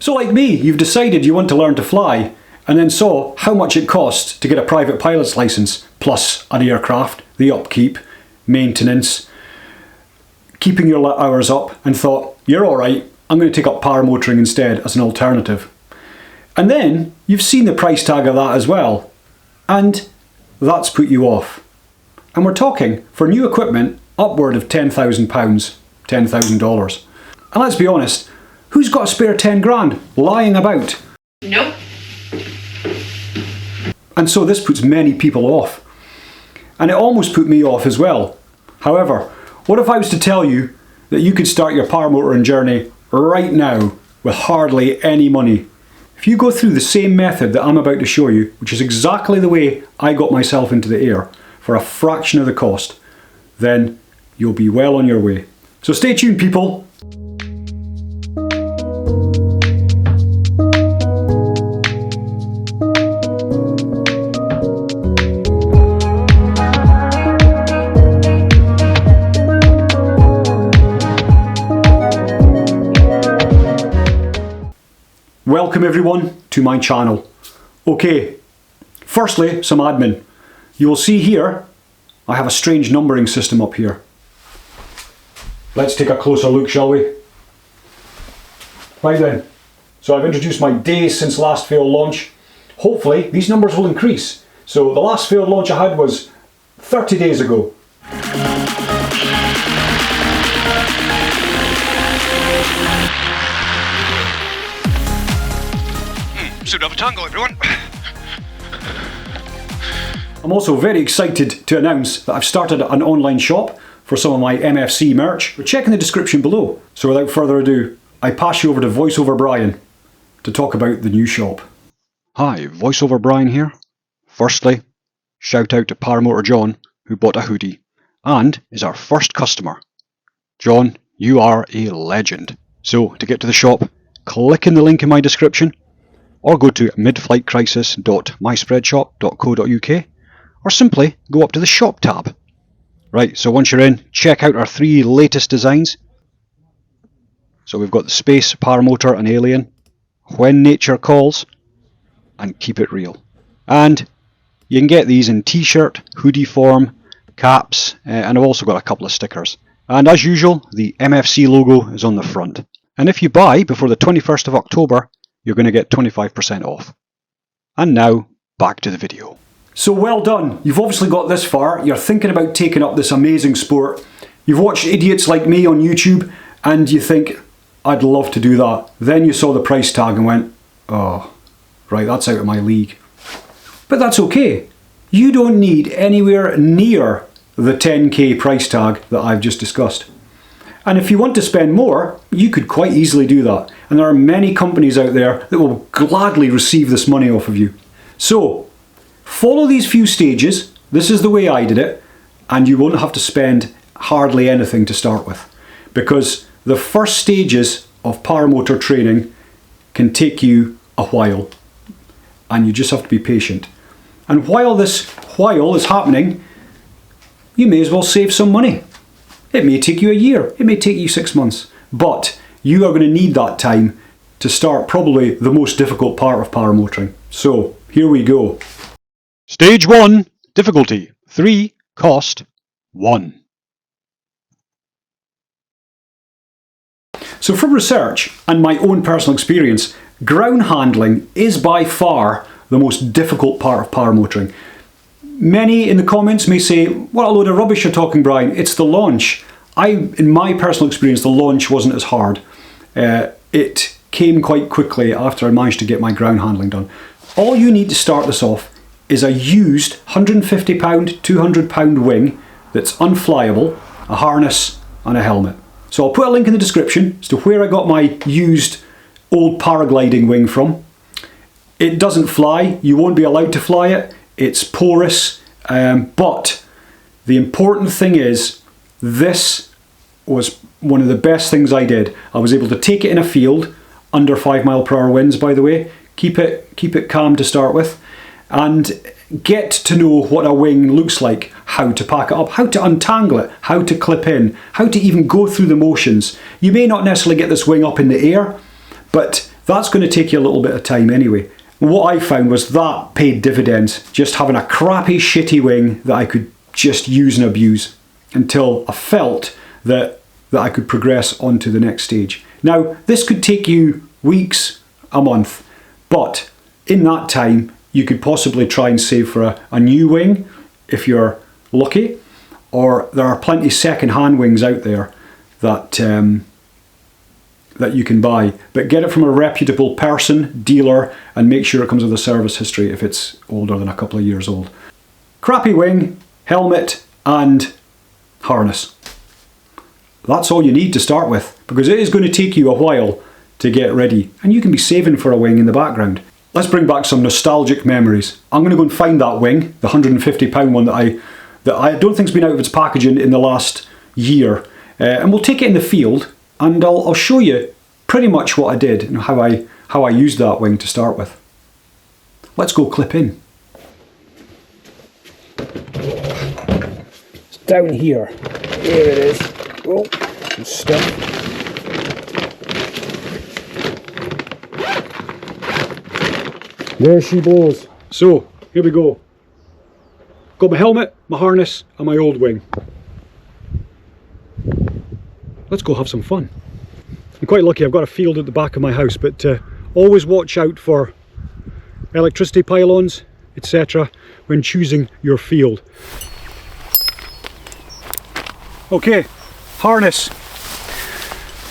So like me, you've decided you want to learn to fly, and then saw how much it costs to get a private pilot's license, plus an aircraft, the upkeep, maintenance, keeping your hours up, and thought, you're alright, I'm going to take up paramotoring instead as an alternative. And then you've seen the price tag of that as well, and that's put you off. And we're talking, for new equipment, upward of £10,000, $10,000. And let's be honest, who's got a spare 10 grand lying about? Nope. And so this puts many people off. And it almost put me off as well. However, what if I was to tell you that you could start your paramotoring journey right now with hardly any money? If you go through the same method that I'm about to show you, which is exactly the way I got myself into the air, for a fraction of the cost, then you'll be well on your way. So stay tuned, people. Welcome everyone to my channel. Okay, firstly, some admin. You will see here, I have a strange numbering system up here. Let's take a closer look, shall we? Right then, so I've introduced my days since last failed launch. Hopefully, these numbers will increase. So the last failed launch I had was 30 days ago. Soon have a tango, everyone. I'm also very excited to announce that I've started an online shop for some of my MFC merch. Check in the description below. So without further ado, I pass you over to VoiceOver Brian to talk about the new shop. Hi, VoiceOver Brian here. Firstly, shout out to Paramotor John, who bought a hoodie and is our first customer. John, you are a legend. So to get to the shop, click in the link in my description, or go to midflightcrisis.myspreadshop.co.uk, or simply go up to the shop tab. Right, so once you're in, check out our 3 latest designs. So we've got the Space, Paramotor and Alien, When Nature Calls, and Keep It Real. And you can get these in t-shirt, hoodie form, caps, and I've also got a couple of stickers. And as usual, the MFC logo is on the front. And if you buy before the 21st of October, you're going to get 25% off. And now, back to the video. So well done, you've obviously got this far, you're thinking about taking up this amazing sport. You've watched idiots like me on YouTube and you think, I'd love to do that. Then you saw the price tag and went, oh, right, that's out of my league. But that's okay. You don't need anywhere near the 10k price tag that I've just discussed. And if you want to spend more, you could quite easily do that. And there are many companies out there that will gladly receive this money off of you. So, follow these few stages. This is the way I did it. And you won't have to spend hardly anything to start with. Because the first stages of paramotor training can take you a while. And you just have to be patient. And while this is happening, you may as well save some money. It may take you a year, it may take you 6 months, but you are going to need that time to start probably the most difficult part of paramotoring. So, here we go. Stage 1, difficulty 3, cost 1. So from research and my own personal experience, ground handling is by far the most difficult part of paramotoring. Many in the comments may say, what a load of rubbish you're talking, Brian, it's the launch. In my personal experience, the launch wasn't as hard. It came quite quickly after I managed to get my ground handling done. All you need to start this off is a used £150, £200 wing that's unflyable, a harness and a helmet. So I'll put a link in the description as to where I got my used old paragliding wing from. It doesn't fly, you won't be allowed to fly it. It's porous, but the important thing is this was one of the best things I did. I was able to take it in a field, under 5 mph winds by the way, keep it calm to start with, and get to know what a wing looks like, how to pack it up, how to untangle it, how to clip in, how to even go through the motions. You may not necessarily get this wing up in the air, but That's going to take you a little bit of time anyway. What I found was that paid dividends, just having a crappy, shitty wing that I could just use and abuse until I felt that I could progress on to the next stage. Now, this could take you weeks, a month, but in that time, you could possibly try and save for a new wing if you're lucky, or there are plenty second-hand wings out there that you can buy, but get it from a reputable person, dealer, and make sure it comes with a service history if it's older than a couple of years old. Crappy wing, helmet, and harness. That's all you need to start with, because it is going to take you a while to get ready, and you can be saving for a wing in the background. Let's bring back some nostalgic memories. I'm going to go and find that wing, the £150 one that I don't think's been out of its packaging in the last year, and we'll take it in the field, and I'll show you pretty much what I did and how I used that wing to start with. Let's go clip in. It's down here. Here it is. Oh, it's stuck. There she blows. So, here we go. Got my helmet, my harness, and my old wing. Let's go have some fun. I'm quite lucky, I've got a field at the back of my house, but always watch out for electricity pylons, etc. when choosing your field. Okay, harness.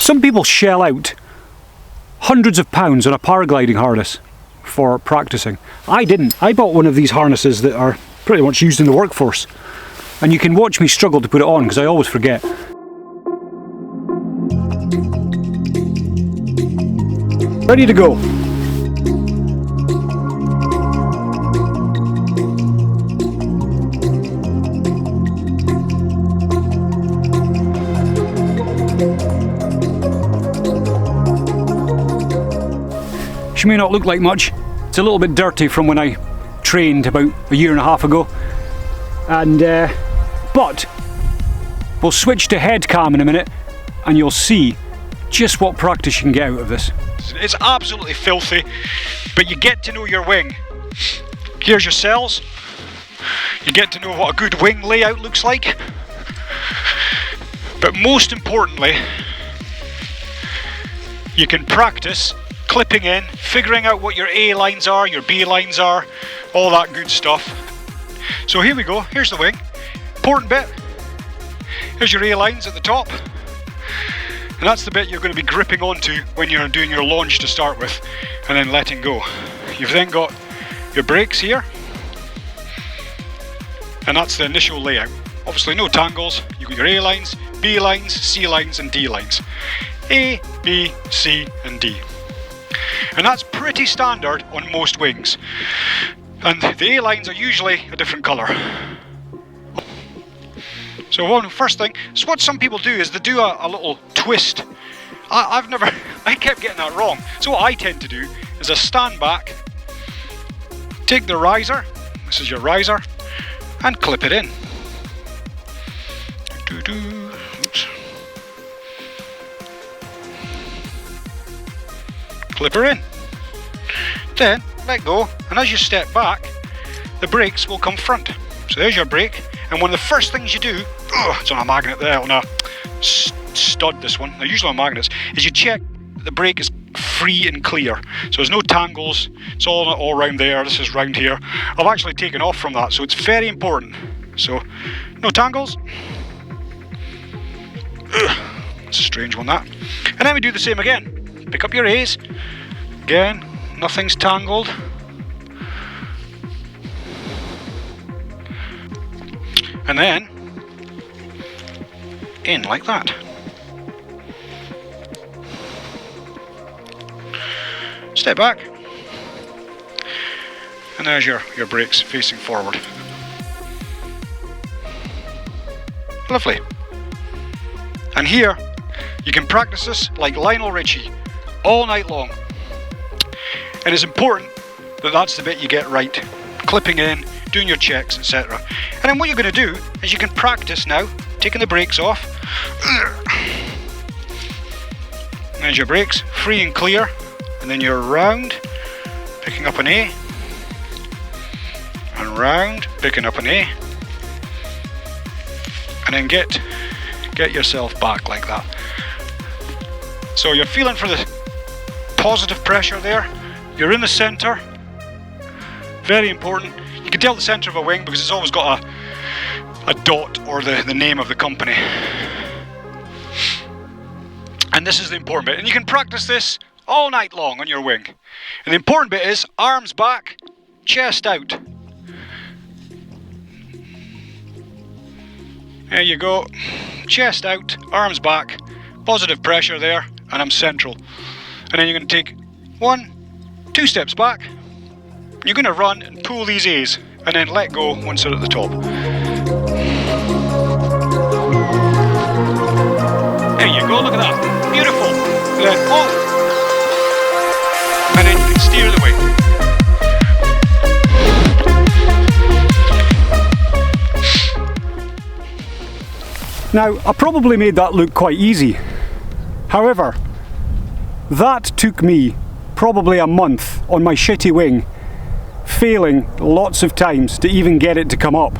Some people shell out hundreds of pounds on a paragliding harness for practicing. I didn't. I bought one of these harnesses that are pretty much used in the workforce, and you can watch me struggle to put it on because I always forget. Ready to go. She may not look like much. It's a little bit dirty from when I trained about a year and a half ago. And but we'll switch to head cam in a minute and you'll see just what practice you can get out of this. It's absolutely filthy, but you get to know your wing. Here's your cells. You get to know what a good wing layout looks like. But most importantly, you can practice clipping in, figuring out what your A lines are, your B lines are, all that good stuff. So here we go, here's the wing. Important bit. Here's your A lines at the top. And that's the bit you're going to be gripping onto when you're doing your launch to start with, and then letting go. You've then got your brakes here, and that's the initial layout. Obviously no tangles, you've got your A lines, B lines, C lines and D lines. A, B, C and D. And that's pretty standard on most wings. And the A lines are usually a different colour. So first thing, so what some people do is they do a little twist. I kept getting that wrong. So what I tend to do is I stand back, take the riser, this is your riser, and clip it in. Oops. Clip her in. Then let go, and as you step back, the brakes will come front. So there's your brake, and one of the first things you do, it's on a magnet there, on a stud this one, they're usually on magnets, is you check the brake is free and clear. So there's no tangles, it's all around there, this is round here. I've actually taken off from that, so it's very important. So, no tangles. It's a strange one that. And then we do the same again. Pick up your A's. Again, nothing's tangled. And then, in like that. Step back. And there's your brakes facing forward. Lovely. And here, you can practice this like Lionel Richie, all night long. And it's important that that's the bit you get right. Clipping in, doing your checks, etc. And then what you're going to do is you can practice now, taking the brakes off. There's your brakes, free and clear. and then you're round, picking up an A, and round, picking up an A, and then get yourself back like that. So you're feeling for the positive pressure there. You're in the centre. Very important. You can tell the centre of a wing because it's always got a dot or the name of the company. And this is the important bit. And you can practice this all night long on your wing. And the important bit is arms back, chest out. There you go. Chest out, arms back, positive pressure there, and I'm central. And then you're going to take 1, 2 steps back. You're going to run and pull these A's, and then let go once they're at the top. There you go, look at that. Beautiful. And then off. And then you can steer the wing. Now, I probably made that look quite easy. However, that took me probably a month on my shitty wing, failing lots of times to even get it to come up.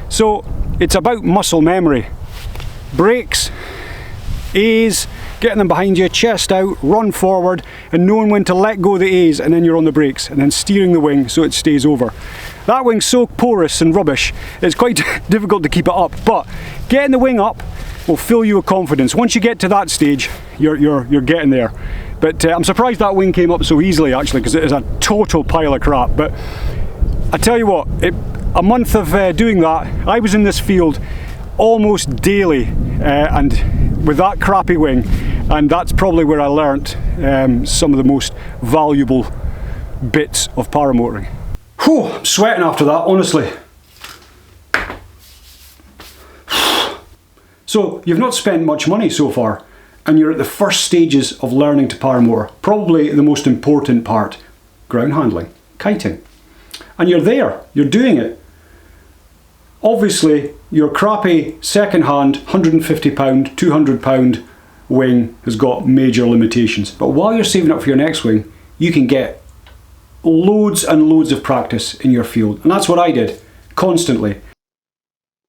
So it's about muscle memory. Brakes, A's, getting them behind you, chest out, run forward, and knowing when to let go of the A's, and then you're on the brakes, and then steering the wing so it stays over. That wing's so porous and rubbish, it's quite difficult to keep it up, but getting the wing up will fill you with confidence. Once you get to that stage, you're getting there. But I'm surprised that wing came up so easily, actually, because it is a total pile of crap. But I tell you what, a month of doing that, I was in this field almost daily, and with that crappy wing, and that's probably where I learnt some of the most valuable bits of paramotoring. Whew, I'm sweating after that, honestly. So, you've not spent much money so far, and you're at the first stages of learning to paramotor. Probably the most important part, ground handling, kiting. And you're there, you're doing it. Obviously, your crappy second-hand £150, £200 wing has got major limitations. But while you're saving up for your next wing, you can get loads and loads of practice in your field. And that's what I did, constantly.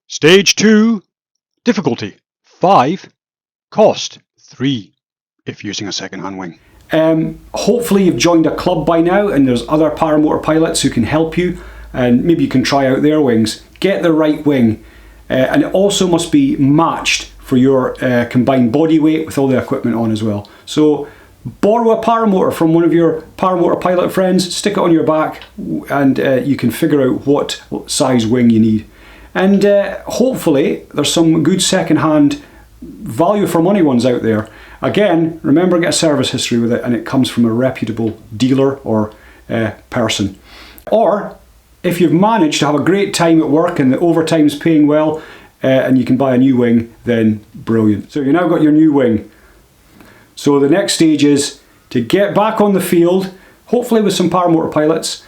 Stage 2, difficulty 5, cost 3, if using a second-hand wing. Hopefully you've joined a club by now, and there's other paramotor pilots who can help you, and maybe you can try out their wings. Get the right wing, and it also must be matched for your combined body weight with all the equipment on as well. So borrow a paramotor from one of your paramotor pilot friends, stick it on your back, and you can figure out what size wing you need. And hopefully there's some good second-hand value for money ones out there. Again, remember, get a service history with it, and it comes from a reputable dealer or person. Or if you've managed to have a great time at work and the overtime's paying well, and you can buy a new wing, then brilliant. So you've now got your new wing. So the next stage is to get back on the field, hopefully with some paramotor pilots,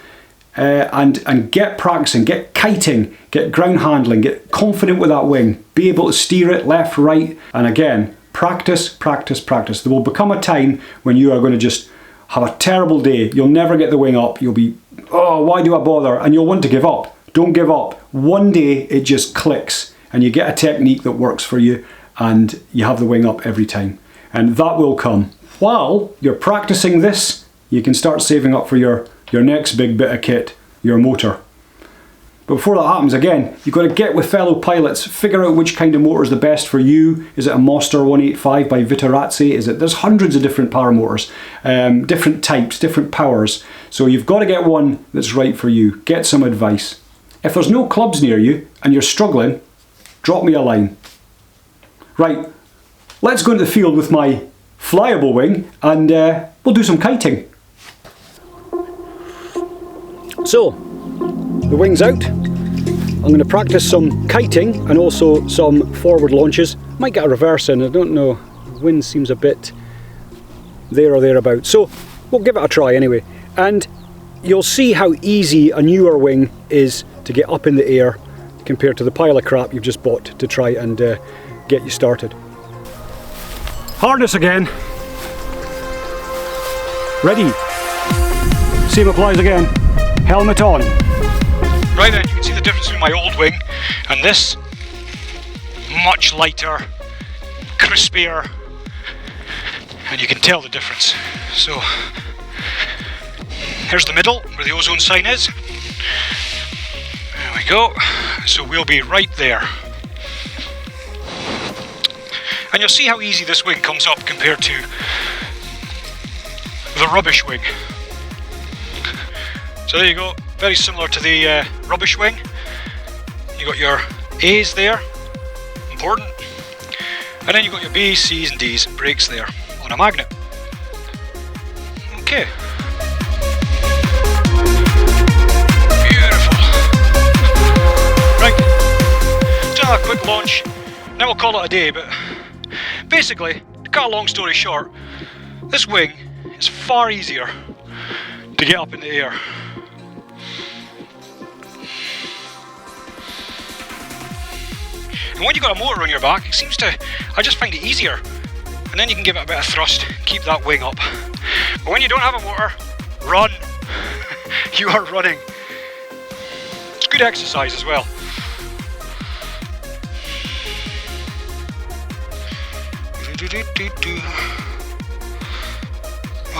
and get practicing, get kiting, get ground handling, get confident with that wing, be able to steer it left, right, and again, practice, practice, practice. There will become a time when you are going to just have a terrible day. You'll never get the wing up. You'll be, oh, why do I bother? And you'll want to give up. Don't give up. One day it just clicks and you get a technique that works for you and you have the wing up every time. And that will come. While you're practicing this, you can start saving up for your next big bit of kit, your motor. But before that happens, again, you've got to get with fellow pilots, figure out which kind of motor is the best for you. Is it a Monster 185 by Vitorazzi? There's hundreds of different paramotors, different types, different powers. So you've got to get one that's right for you. Get some advice. If there's no clubs near you and you're struggling, drop me a line. Right, let's go into the field with my flyable wing and we'll do some kiting. So, the wing's out. I'm going to practice some kiting and also some forward launches. Might get a reverse in, I don't know. The wind seems a bit there or thereabouts. So we'll give it a try anyway. And you'll see how easy a newer wing is to get up in the air compared to the pile of crap you've just bought to try and get you started. Harness again. Ready. Same applies again. Helmet on. Right then, you can see the difference between my old wing and this. Much lighter, crispier, and you can tell the difference. So, here's the middle, where the ozone sign is. There we go. So we'll be right there. And you'll see how easy this wing comes up compared to the rubbish wing. So there you go, very similar to the rubbish wing. You got your A's there, important. And then you've got your B's, C's and D's, brakes there on a magnet. Okay. Beautiful. Right, do a quick launch, then we'll call it a day, but basically, to cut a long story short, this wing is far easier to get up in the air. And when you've got a motor on your back, it seems to, I just find it easier. And then you can give it a bit of thrust, keep that wing up. But when you don't have a motor, run. You are running. It's good exercise as well.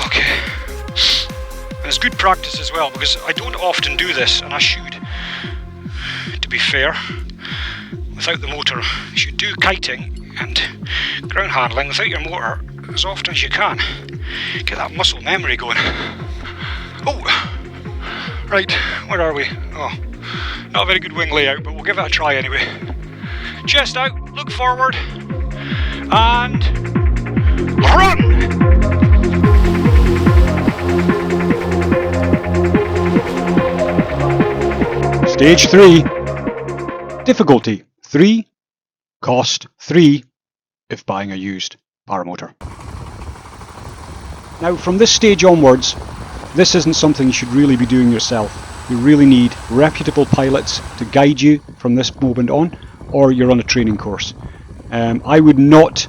Okay. And it's good practice as well, because I don't often do this, and I should, to be fair. Without the motor, you should do kiting and ground handling without your motor as often as you can. Get that muscle memory going. Oh, right, where are we? Oh, not a very good wing layout, but we'll give it a try anyway. Chest out, look forward, and run! Stage 3. Difficulty 3. Cost 3 if buying a used paramotor. Now from this stage onwards, this isn't something you should really be doing yourself. You really need reputable pilots to guide you from this moment on, or you're on a training course. I would not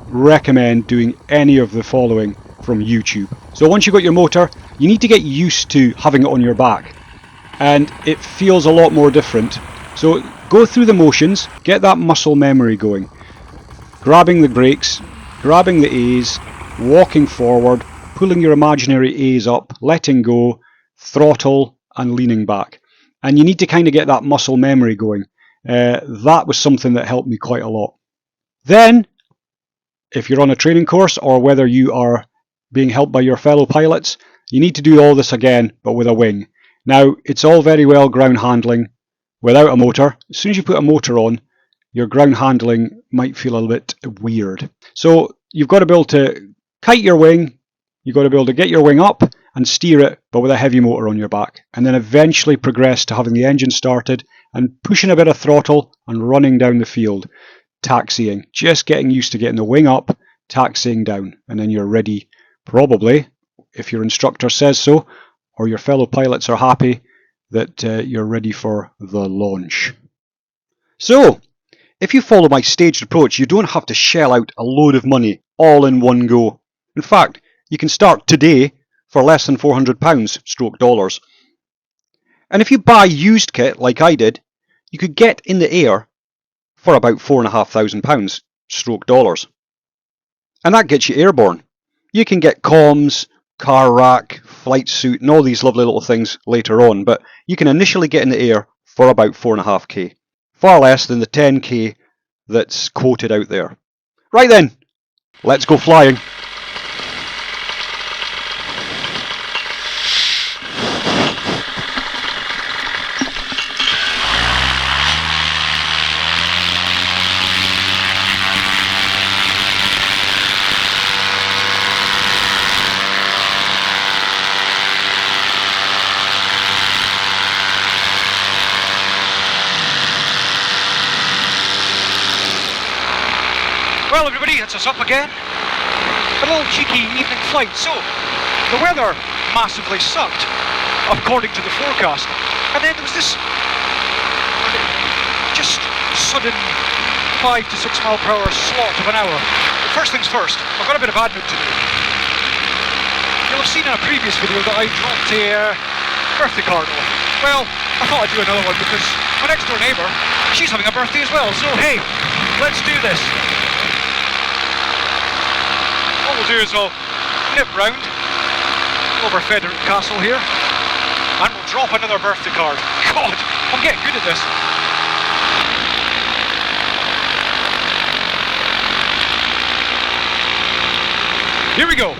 recommend doing any of the following from YouTube. So once you've got your motor, you need to get used to having it on your back, and it feels a lot more different. So go through the motions, get that muscle memory going. Grabbing the brakes, grabbing the A's, walking forward, pulling your imaginary A's up, letting go, throttle and leaning back. And you need to kind of get that muscle memory going. That was something that helped me quite a lot. Then, if you're on a training course or whether you are being helped by your fellow pilots, you need to do all this again, but with a wing. Now, it's all very well ground handling without a motor. As soon as you put a motor on, your ground handling might feel a little bit weird. So you've got to be able to kite your wing, you've got to be able to get your wing up and steer it, but with a heavy motor on your back. And then eventually progress to having the engine started and pushing a bit of throttle and running down the field, taxiing, just getting used to getting the wing up, taxiing down, and then you're ready, probably, if your instructor says so, or your fellow pilots are happy, that you're ready for the launch. So, if you follow my staged approach, you don't have to shell out a load of money all in one go. In fact, you can start today for less than £400 stroke dollars. And if you buy used kit like I did, you could get in the air for about £4,500 stroke dollars. And that gets you airborne. You can get comms, car rack, flight suit and all these lovely little things later on, but you can initially get in the air for about 4.5k. Far less than the 10k that's quoted out there. Right then, let's go flying. Well everybody, it's us up again. A little cheeky evening flight. So, the weather massively sucked, according to the forecast. And then there was this just sudden 5 to 6 mile per hour slot of an hour. But first things first, I've got a bit of admin to do. You'll have seen in a previous video that I dropped a birthday card off. Well, I thought I'd do another one because my next door neighbour, she's having a birthday as well, so hey, let's do this. What we'll do is I'll nip round over Frederick Castle here and we'll drop another birthday card. God, I'm getting good at this. Here we go.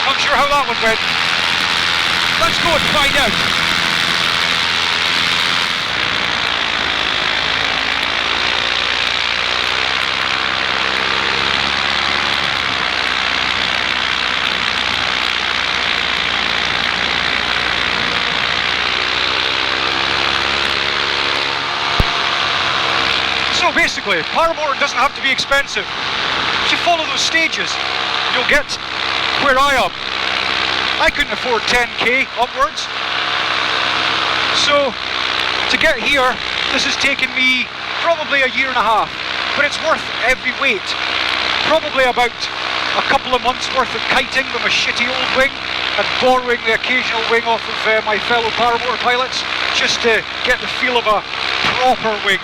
Not sure how that one went. Let's go and find out. So basically, Paramotor doesn't have to be expensive. If you follow those stages, you'll get where I am. I couldn't afford 10k upwards. So to get here, this has taken me probably a year and a half, but it's worth every wait. Probably about a couple of months worth of kiting with a shitty old wing and borrowing the occasional wing off of my fellow Paramotor pilots just to get the feel of a proper wing.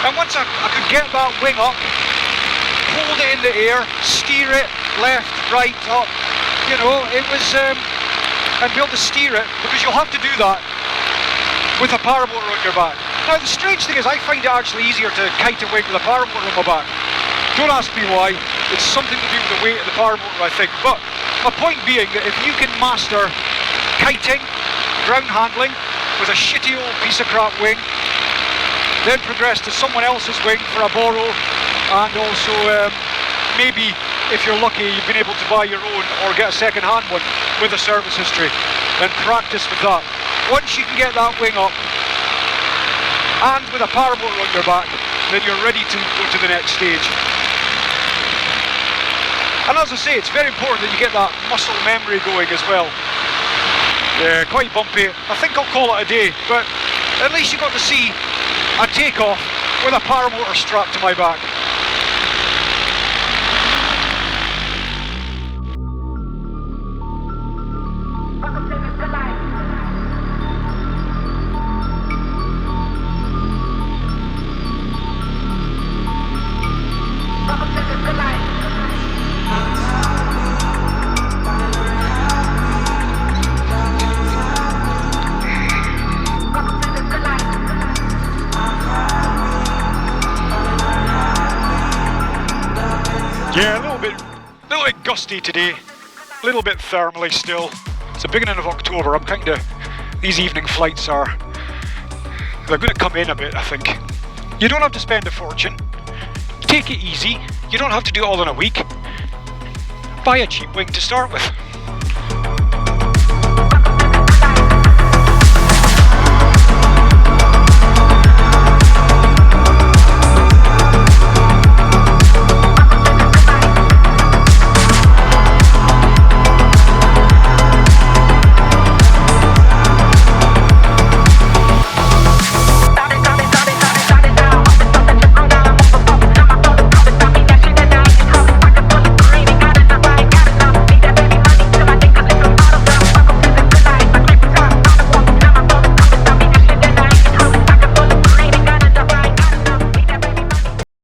And once I could get that wing up, hold it in the air, steer it left, right, up, you know, it was, and be able to steer it, because you'll have to do that with a Paramotor on your back. Now the strange thing is I find it actually easier to kite a wing with a Paramotor on my back. Don't ask me why, it's something to do with the weight of the Paramotor I think, but my point being that if you can master kiting, ground handling, with a shitty old piece of crap wing, then progress to someone else's wing for a borrow, and also maybe if you're lucky you've been able to buy your own or get a second-hand one with a service history and practice with that. Once you can get that wing up and with a Paramotor on your back, then you're ready to go to the next stage. And as I say, it's very important that you get that muscle memory going as well. Yeah, quite bumpy. I think I'll call it a day, but at least you got to see a takeoff with a Paramotor strapped to my back. Yeah, a little bit gusty today, a little bit thermally still. It's the beginning of October. These evening flights they're going to come in a bit, I think. You don't have to spend a fortune. Take it easy. You don't have to do it all in a week. Buy a cheap wing to start with.